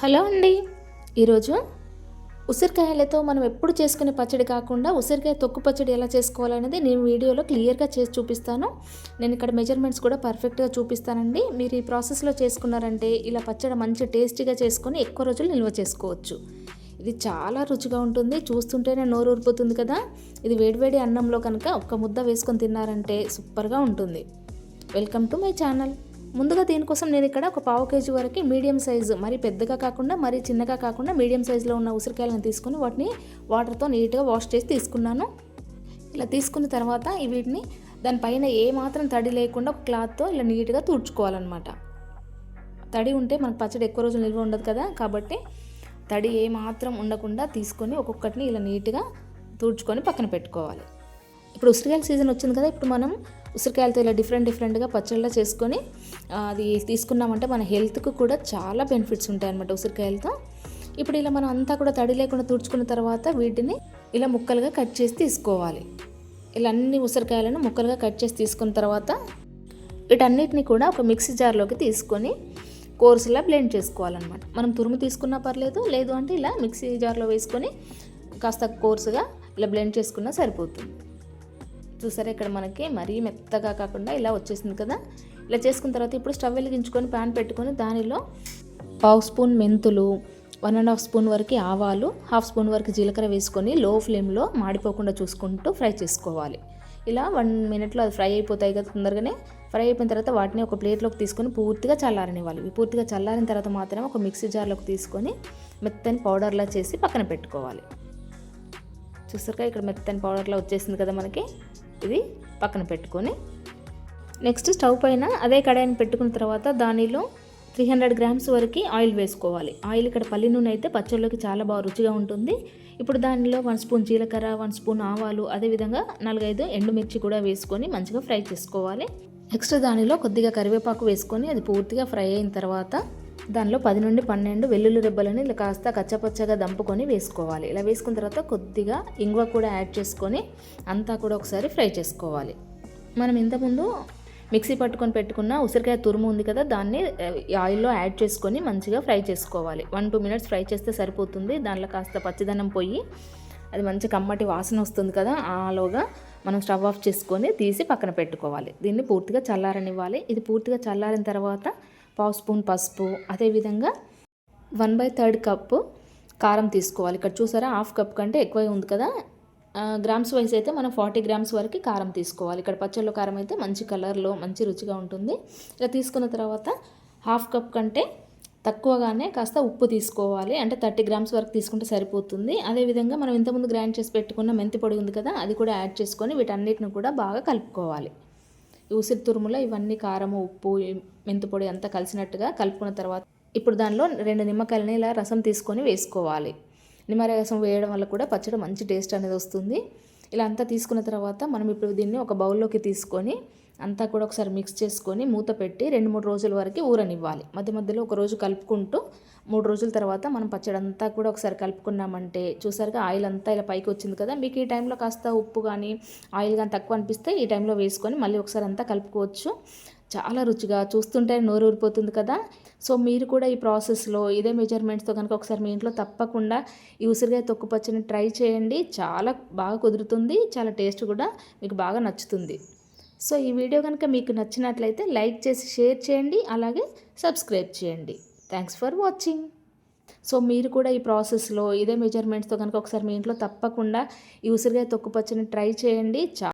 Hello అండి. ఈరోజు ఉసిరికాయలతో మనం ఎప్పుడు చేసుకునే పచ్చడి కాకుండా ఉసిరికాయ తొక్కు పచ్చడి ఎలా చేసుకోవాలనేది నేను వీడియోలో క్లియర్గా చేసి చూపిస్తాను. నేను ఇక్కడ మెజర్మెంట్స్ కూడా పర్ఫెక్ట్గా చూపిస్తానండి. మీరు ఈ ప్రాసెస్లో చేసుకున్నారంటే ఇలా పచ్చడి మంచి టేస్టీగా చేసుకొని ఎక్కువ రోజులు నిల్వ చేసుకోవచ్చు. ఇది చాలా రుచిగా ఉంటుంది. చూస్తుంటేనే నోరు ఊరిపోతుంది కదా. ఇది వేడివేడి అన్నంలో కనుక ఒక్క ముద్ద వేసుకొని తిన్నారంటే సూపర్గా ఉంటుంది. Welcome to my channel. ముందుగా దీనికోసం నేను ఇక్కడ ఒక పావు కేజీ వరకు మీడియం సైజు, మరి పెద్దగా కాకుండా మరి చిన్నగా కాకుండా మీడియం సైజులో ఉన్న ఉసిరికాయలను తీసుకొని వాటిని వాటర్తో నీట్గా వాష్ చేసి తీసుకున్నాను. ఇలా తీసుకున్న తర్వాత వీటిని దానిపైన ఏమాత్రం తడి లేకుండా ఒక క్లాత్తో ఇలా నీట్గా తుడుచుకోవాలన్నమాట. తడి ఉంటే మనకు పచ్చడి ఎక్కువ రోజులు నిల్వ ఉండదు కదా, కాబట్టి తడి ఏమాత్రం ఉండకుండా తీసుకొని ఒక్కొక్కటిని ఇలా నీట్గా తుడుచుకొని పక్కన పెట్టుకోవాలి. ఇప్పుడు ఉసిరికాయల సీజన్ వచ్చింది కదా, ఇప్పుడు మనం ఉసిరికాయలతో ఇలా డిఫరెంట్గా పచ్చళ్ళ చేసుకొని అది తీసుకున్నామంటే మన హెల్త్కు కూడా చాలా బెనిఫిట్స్ ఉంటాయి అన్నమాట ఉసిరికాయలతో. ఇప్పుడు ఇలా మనం అంతా కూడా తడి లేకుండా తుడుచుకున్న తర్వాత వీటిని ఇలా ముక్కలుగా కట్ చేసి తీసుకోవాలి. ఇలా అన్ని ఉసిరికాయలను ముక్కలుగా కట్ చేసి తీసుకున్న తర్వాత వీటన్నిటిని కూడా ఒక మిక్సీ జార్లోకి తీసుకొని కోర్సులా బ్లెండ్ చేసుకోవాలన్నమాట. మనం తురుము తీసుకున్నా పర్లేదు, లేదు అంటే ఇలా మిక్సీ జార్లో వేసుకొని కాస్త కోర్సుగా ఇలా బ్లెండ్ చేసుకున్నా సరిపోతుంది. చూసారా, ఇక్కడ మనకి మరీ మెత్తగా కాకుండా ఇలా వచ్చేసింది కదా. ఇలా చేసుకున్న తర్వాత ఇప్పుడు స్టవ్ వెలిగించుకొని ప్యాన్ పెట్టుకొని దానిలో పావు స్పూన్ మెంతులు, 1.5 స్పూన్ వరకు ఆవాలు, 1/2 స్పూన్ వరకు జీలకర్ర వేసుకొని లో ఫ్లేమ్లో మాడిపోకుండా చూసుకుంటూ ఫ్రై చేసుకోవాలి. ఇలా 1 మినిట్లో అది ఫ్రై అయిపోతాయి కదా తొందరగానే. ఫ్రై అయిపోయిన తర్వాత వాటిని ఒక ప్లేట్లోకి తీసుకొని పూర్తిగా చల్లారనివ్వాలి. ఇవి పూర్తిగా చల్లారిన తర్వాత మాత్రమే ఒక మిక్సీ జార్లోకి తీసుకొని మెత్తని పౌడర్లా చేసి పక్కన పెట్టుకోవాలి. చూసారుగా, ఇక్కడ మెత్తని పౌడర్లా వచ్చేసింది కదా మనకి. ఇది పక్కన పెట్టుకొని నెక్స్ట్ స్టవ్ పైన అదే కడాయిని పెట్టుకున్న తర్వాత దానిలో 300 గ్రామ్స్ వరకు ఆయిల్ వేసుకోవాలి. ఆయిల్ ఇక్కడ పల్లి నూనె అయితే పచ్చళ్ళలోకి చాలా బాగా రుచిగా ఉంటుంది. ఇప్పుడు దానిలో 1 స్పూన్ జీలకర్ర, 1 స్పూన్ ఆవాలు, అదేవిధంగా 4-5 ఎండుమిర్చి కూడా వేసుకొని మంచిగా ఫ్రై చేసుకోవాలి. నెక్స్ట్ దానిలో కొద్దిగా కరివేపాకు వేసుకొని అది పూర్తిగా ఫ్రై అయిన తర్వాత దానిలో 10 నుండి 12 వెల్లుల్లి రెబ్బలని ఇలా కాస్త కచ్చపచ్చగా దంపుకొని వేసుకోవాలి. ఇలా వేసుకున్న తర్వాత కొద్దిగా ఇంగువ కూడా యాడ్ చేసుకొని అంతా కూడా ఒకసారి ఫ్రై చేసుకోవాలి. మనం ఇంతకుముందు మిక్సీ పట్టుకొని పెట్టుకున్న ఉసిరికాయ తురుము ఉంది కదా, దాన్ని ఆయిల్లో యాడ్ చేసుకొని మంచిగా ఫ్రై చేసుకోవాలి. 1-2 మినిట్స్ ఫ్రై చేస్తే సరిపోతుంది. దానిలో కాస్త పచ్చిదనం పోయి అది మంచి కమ్మటి వాసన వస్తుంది కదా, ఆలోగా మనం స్టవ్ ఆఫ్ చేసుకొని తీసి పక్కన పెట్టుకోవాలి. దీన్ని పూర్తిగా చల్లారనివ్వాలి. ఇది పూర్తిగా చల్లారిన తర్వాత పావు స్పూన్ పసుపు, అదేవిధంగా 1/3 కప్పు కారం తీసుకోవాలి. ఇక్కడ చూసారా, 1/2 కప్ కంటే ఎక్కువ ఉంది కదా. గ్రామ్స్ వైజ్ అయితే మనం 40 గ్రామ్స్ వరకు కారం తీసుకోవాలి. ఇక్కడ పచ్చళ్ళలో కారం అయితే మంచి కలర్లో మంచి రుచిగా ఉంటుంది. ఇలా తీసుకున్న తర్వాత 1/2 కప్ కంటే తక్కువగానే కాస్త ఉప్పు తీసుకోవాలి. అంటే 30 గ్రామ్స్ వరకు తీసుకుంటే సరిపోతుంది. అదేవిధంగా మనం ఇంతకుముందు గ్రైండ్ చేసి పెట్టుకున్న మెంతి పొడి ఉంది కదా, అది కూడా యాడ్ చేసుకొని వీటన్నిటిని కూడా బాగా కలుపుకోవాలి. ఈ ఉసిరి తురుములో ఇవన్నీ కారము, ఉప్పు, మెంతిపొడి అంతా కలిసినట్టుగా కలుపుకున్న తర్వాత ఇప్పుడు దానిలో 2 నిమ్మకాయలని ఇలా రసం తీసుకొని వేసుకోవాలి. నిమ్మకాయ రసం వేయడం వల్ల కూడా పచ్చడి మంచి టేస్ట్ అనేది వస్తుంది. ఇలా అంతా తీసుకున్న తర్వాత మనం ఇప్పుడు దీన్ని ఒక బౌల్లోకి తీసుకొని అంతా కూడా ఒకసారి మిక్స్ చేసుకొని మూత పెట్టి 2-3 రోజుల వరకు ఊరనివ్వాలి. మధ్య మధ్యలో ఒక రోజు కలుపుకుంటూ 3 రోజుల తర్వాత మనం పచ్చడి అంతా కూడా ఒకసారి కలుపుకున్నామంటే చూసారుగా ఆయిల్ అంతా ఇలా పైకి వచ్చింది కదా. మీకు ఈ టైంలో కాస్త ఉప్పు కానీ ఆయిల్ కానీ తక్కువ అనిపిస్తే ఈ టైంలో వేసుకొని మళ్ళీ ఒకసారి అంతా కలుపుకోవచ్చు. చాలా రుచిగా, చూస్తుంటే నోరు ఊరిపోతుంది కదా. సో మీరు కూడా ఈ ప్రాసెస్లో ఇదే మెజర్మెంట్స్తో కనుక ఒకసారి మీ ఇంట్లో తప్పకుండా ఈ ఉసిరికాయ తొక్కు పచ్చడిని ట్రై చేయండి. చాలా బాగా కుదురుతుంది, చాలా టేస్ట్ కూడా మీకు బాగా నచ్చుతుంది. సో ఈ వీడియో కనుక మీకు నచ్చినట్లయితే లైక్ చేసి షేర్ చేయండి, అలాగే సబ్స్క్రైబ్ చేయండి. Thanks for watching. సో మీరు కూడా ఈ ప్రాసెస్లో ఇదే మెజర్మెంట్స్తో కనుక ఒకసారి మీ ఇంట్లో తప్పకుండా ఈ ఉసిరికాయ తొక్కు పచ్చడిని ట్రై చేయండి.